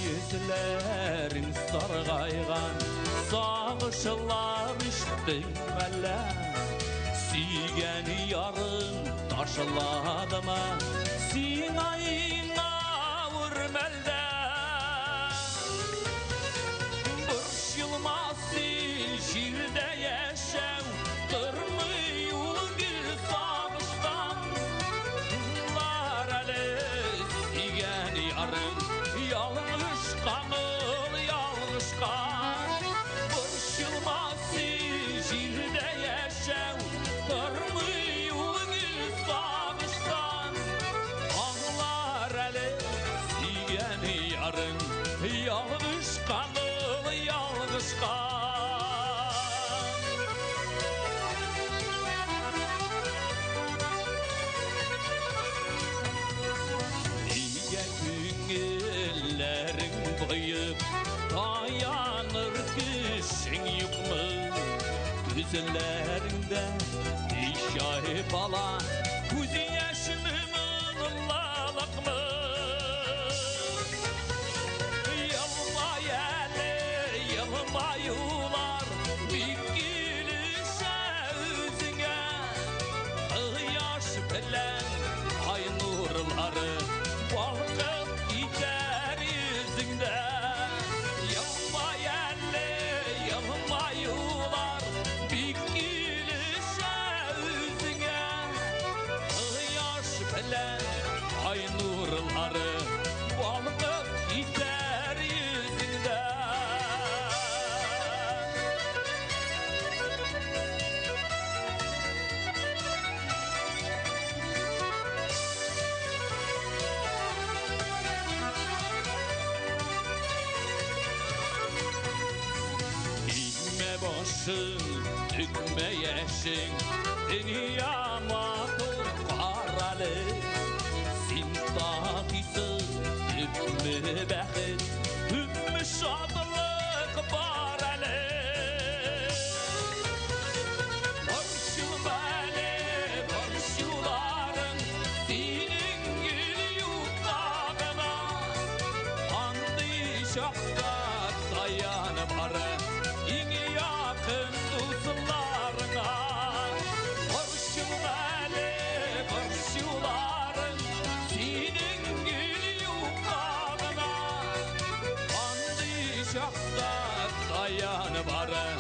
yüzlerin sargaygan sağışlar içtin mele Süygen yarın taşıladı mı Sinayına vurmelde Burşılmasın şirde yaşam Durmuyor bir sağıştan Larale Süygen yarın Yalnız kanıl yalnız kan Burşılmasın şirde yaşam Durmuyor gül sağıştan Ağlar ele Süygen yarın Yalnız kanıl yalnız kan Niye günlerin boyup Dayanır kışın yıkmı Gözlerinde işahi bala Kuzi yaşımın ıllalık mı Yılmay ele yılmayular Bir gülüşe özüne Yaş bilen ay nurları Balkıp gider yüzünde Yılmay ele yılmayular Bir gülüşe özüne Yaş bilen ay nurları Balkıp gider yüzünde Başın, dükme yeşin, dünyama dur karalı Sintahisi, hükmü bəxit, hükmü şadlık baralı Barışılmalı, barışıların, senin gül yutağına Andı şafkat dayanıp arı İni yakın dostlarına Barışılmalı barışıların Senin gül yukağına Andı şafkat dayanıp arı